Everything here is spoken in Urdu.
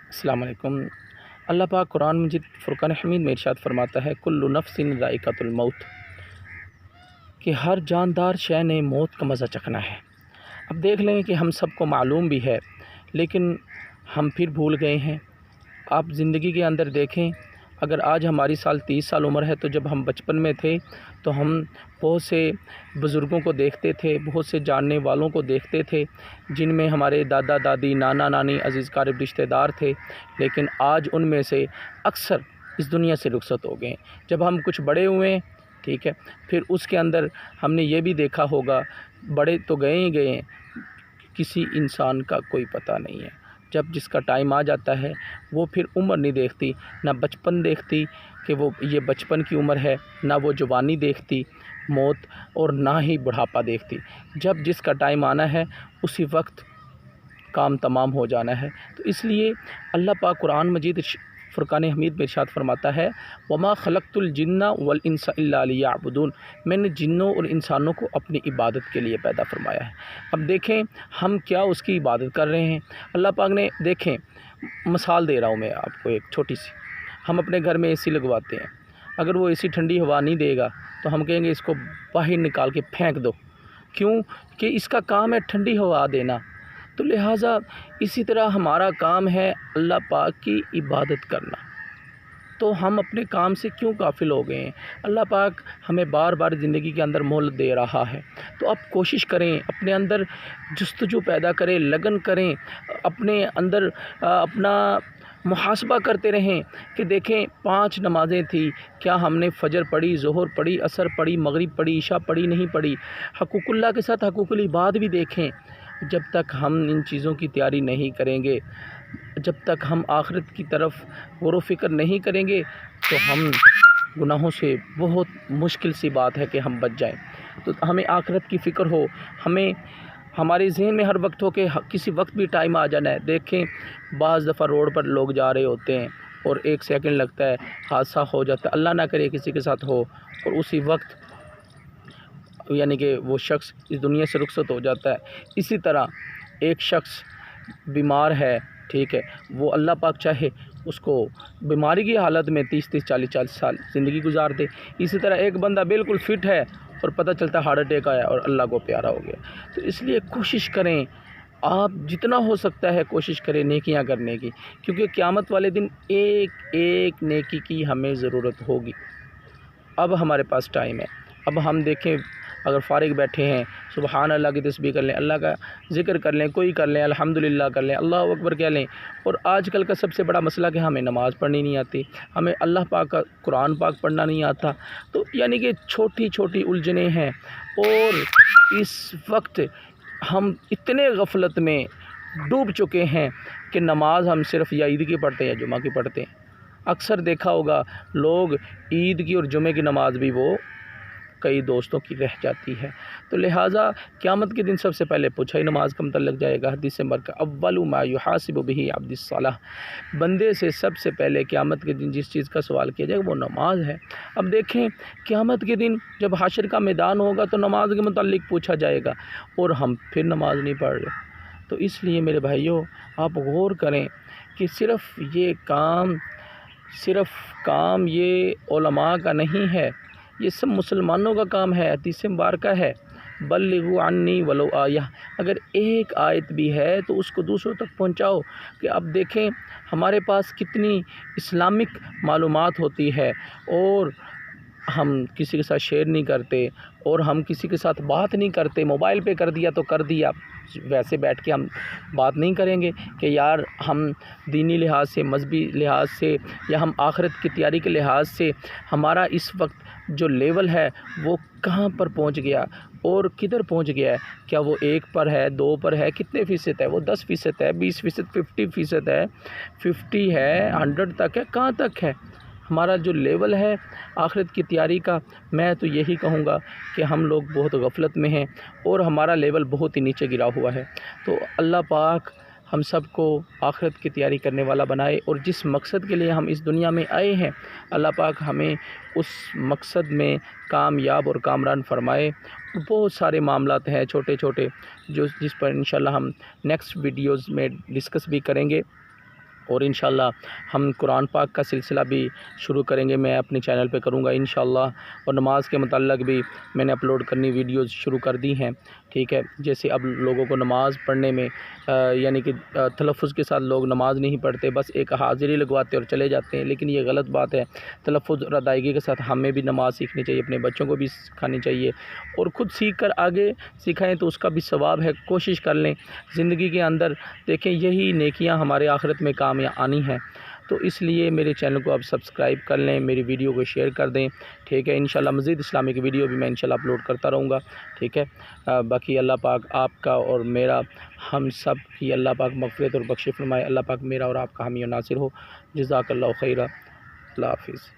السلام علیکم۔ اللہ پاک قرآن مجید فرقان حمید میں ارشاد فرماتا ہے کل نفس ذائقۃ الموت، کہ ہر جاندار شے نے موت کا مزہ چکھنا ہے۔ اب دیکھ لیں کہ ہم سب کو معلوم بھی ہے لیکن ہم پھر بھول گئے ہیں۔ آپ زندگی کے اندر دیکھیں، اگر آج ہماری 30 سال عمر ہے تو جب ہم بچپن میں تھے تو ہم بہت سے بزرگوں کو دیکھتے تھے، بہت سے جاننے والوں کو دیکھتے تھے جن میں ہمارے دادا دادی، نانا نانی، عزیز قارب رشتہ دار تھے، لیکن آج ان میں سے اکثر اس دنیا سے رخصت ہو گئے۔ جب ہم کچھ بڑے ہوئے، ٹھیک ہے، پھر اس کے اندر ہم نے یہ بھی دیکھا ہوگا بڑے تو گئے ہی گئے، کسی انسان کا کوئی پتہ نہیں ہے۔ جب جس کا ٹائم آ جاتا ہے وہ پھر عمر نہیں دیکھتی، نہ بچپن دیکھتی کہ وہ یہ بچپن کی عمر ہے، نہ وہ جوانی دیکھتی موت، اور نہ ہی بڑھاپا دیکھتی۔ جب جس کا ٹائم آنا ہے اسی وقت کام تمام ہو جانا ہے۔ تو اس لیے اللہ پاک قرآن مجید فرقان حمید میں ارشاد فرماتا ہے وما خلقت الجن والانس الا لیعبدون، میں نے جنوں اور انسانوں کو اپنی عبادت کے لیے پیدا فرمایا ہے۔ اب دیکھیں ہم کیا اس کی عبادت کر رہے ہیں۔ اللہ پاک نے، دیکھیں مثال دے رہا ہوں میں آپ کو ایک چھوٹی سی، ہم اپنے گھر میں اے سی لگواتے ہیں، اگر وہ اے سی ٹھنڈی ہوا نہیں دے گا تو ہم کہیں گے اس کو باہر نکال کے پھینک دو، کیوں کہ اس کا کام ہے ٹھنڈی ہوا دینا۔ تو لہٰذا اسی طرح ہمارا کام ہے اللہ پاک کی عبادت کرنا، تو ہم اپنے کام سے کیوں غافل ہو گئے ہیں؟ اللہ پاک ہمیں بار بار زندگی کے اندر مہلت دے رہا ہے، تو آپ کوشش کریں، اپنے اندر جستجو پیدا کریں، لگن کریں، اپنے اندر اپنا محاسبہ کرتے رہیں کہ دیکھیں 5 نمازیں تھیں، کیا ہم نے فجر پڑھی، ظہر پڑھی، عصر پڑھی، مغرب پڑھی، عشاء پڑھی، نہیں پڑھی؟ حقوق اللہ کے ساتھ حقوق العباد بھی دیکھیں۔ جب تک ہم ان چیزوں کی تیاری نہیں کریں گے، جب تک ہم آخرت کی طرف غور و فکر نہیں کریں گے تو ہم گناہوں سے بہت مشکل سی بات ہے کہ ہم بچ جائیں۔ تو ہمیں آخرت کی فکر ہو، ہمیں ہمارے ذہن میں ہر وقت ہو کہ کسی وقت بھی ٹائم آ جانا ہے۔ دیکھیں بعض دفعہ روڈ پر لوگ جا رہے ہوتے ہیں اور 1 سیکنڈ لگتا ہے، حادثہ ہو جاتا ہے، اللہ نہ کرے کسی کے ساتھ ہو، اور اسی وقت یعنی کہ وہ شخص اس دنیا سے رخصت ہو جاتا ہے۔ اسی طرح ایک شخص بیمار ہے، ٹھیک ہے، وہ اللہ پاک چاہے اس کو بیماری کی حالت میں 30 40 سال زندگی گزار دے۔ اسی طرح ایک بندہ بالکل فٹ ہے اور پتہ چلتا ہے ہارٹ اٹیک آیا اور اللہ کو پیارا ہو گیا۔ تو اس لیے کوشش کریں، آپ جتنا ہو سکتا ہے کوشش کریں نیکیاں کرنے کی، کیونکہ قیامت والے دن ایک ایک نیکی کی ہمیں ضرورت ہوگی۔ اب ہمارے پاس ٹائم ہے، اب ہم دیکھیں اگر فارغ بیٹھے ہیں، سبحان اللہ کی تسبیح کر لیں، اللہ کا ذکر کر لیں، کوئی کر لیں، الحمدللہ کر لیں، اللہ اکبر کہہ لیں۔ اور آج کل کا سب سے بڑا مسئلہ کہ ہمیں نماز پڑھنی نہیں آتی، ہمیں اللہ پاک کا قرآن پاک پڑھنا نہیں آتا، تو یعنی کہ چھوٹی چھوٹی الجھنیں ہیں، اور اس وقت ہم اتنے غفلت میں ڈوب چکے ہیں کہ نماز ہم صرف یا عید کی پڑھتے ہیں یا جمعہ کی پڑھتے ہیں۔ اکثر دیکھا ہوگا لوگ عید کی اور جمعے کی نماز بھی وہ کئی دوستوں کی رہ جاتی ہے۔ تو لہٰذا قیامت کے دن سب سے پہلے پوچھا ہی نماز کا متعلق جائے گا۔ حدیث مبارکہ اول ما یحاسب به عبد الصلاۃ، بندے سے سب سے پہلے قیامت کے دن جس چیز کا سوال کیا جائے گا وہ نماز ہے۔ اب دیکھیں قیامت کے دن جب حشر کا میدان ہوگا تو نماز کے متعلق پوچھا جائے گا، اور ہم پھر نماز نہیں پڑھ رہے۔ تو اس لیے میرے بھائیوں آپ غور کریں کہ صرف کام یہ علماء کا نہیں ہے، یہ سب مسلمانوں کا کام ہے۔ حدیث مبارکہ ہے بلغوا عنی ولو آیہ، اگر ایک آیت بھی ہے تو اس کو دوسروں تک پہنچاؤ۔ کہ اب دیکھیں ہمارے پاس کتنی اسلامک معلومات ہوتی ہے، اور ہم کسی کے ساتھ شیئر نہیں کرتے، اور ہم کسی کے ساتھ بات نہیں کرتے، موبائل پہ کر دیا تو کر دیا، ویسے بیٹھ کے ہم بات نہیں کریں گے کہ یار ہم دینی لحاظ سے، مذہبی لحاظ سے، یا ہم آخرت کی تیاری کے لحاظ سے ہمارا اس وقت جو لیول ہے وہ کہاں پر پہنچ گیا اور کدھر پہنچ گیا ہے۔ کیا وہ 1 پر ہے، 2 پر ہے، کتنے فیصد ہے؟ وہ 10% ہے، 20%، 50% ہے، 50 ہے، 100 تک ہے، کہاں تک ہے ہمارا جو لیول ہے آخرت کی تیاری کا؟ میں تو یہی کہوں گا کہ ہم لوگ بہت غفلت میں ہیں اور ہمارا لیول بہت ہی نیچے گرا ہوا ہے۔ تو اللہ پاک ہم سب کو آخرت کی تیاری کرنے والا بنائے، اور جس مقصد کے لیے ہم اس دنیا میں آئے ہیں اللہ پاک ہمیں اس مقصد میں کامیاب اور کامران فرمائے۔ بہت سارے معاملات ہیں چھوٹے چھوٹے جس پر انشاءاللہ ہم نیکسٹ ویڈیوز میں ڈسکس بھی کریں گے۔ اور انشاءاللہ ہم قرآن پاک کا سلسلہ بھی شروع کریں گے، میں اپنے چینل پہ کروں گا انشاءاللہ، اور نماز کے متعلق بھی میں نے اپلوڈ کرنی ویڈیوز شروع کر دی ہیں، ٹھیک ہے۔ جیسے اب لوگوں کو نماز پڑھنے میں یعنی کہ تلفظ کے ساتھ لوگ نماز نہیں پڑھتے، بس ایک حاضری لگواتے اور چلے جاتے ہیں، لیکن یہ غلط بات ہے۔ تلفظ اور ادائیگی کے ساتھ ہمیں بھی نماز سیکھنی چاہیے، اپنے بچوں کو بھی سکھانی چاہیے، اور خود سیکھ کر آگے سکھائیں تو اس کا بھی ثواب ہے۔ کوشش کر لیں زندگی کے اندر، دیکھیں یہی نیکیاں ہمارے آخرت میں کام آنی ہیں، تو اس لیے میرے چینل کو آپ سبسکرائب کر لیں، میری ویڈیو کو شیئر کر دیں، ٹھیک ہے۔ انشاءاللہ مزید اسلامک ویڈیو بھی میں انشاءاللہ اپلوڈ کرتا رہوں گا، ٹھیک ہے۔ باقی اللہ پاک آپ کا اور میرا، ہم سب کی اللہ پاک مغفرت اور بخشش فرمائے، اللہ پاک میرا اور آپ کا حامی و ناصر ہو۔ جزاک اللہ خیرہ، اللہ حافظ۔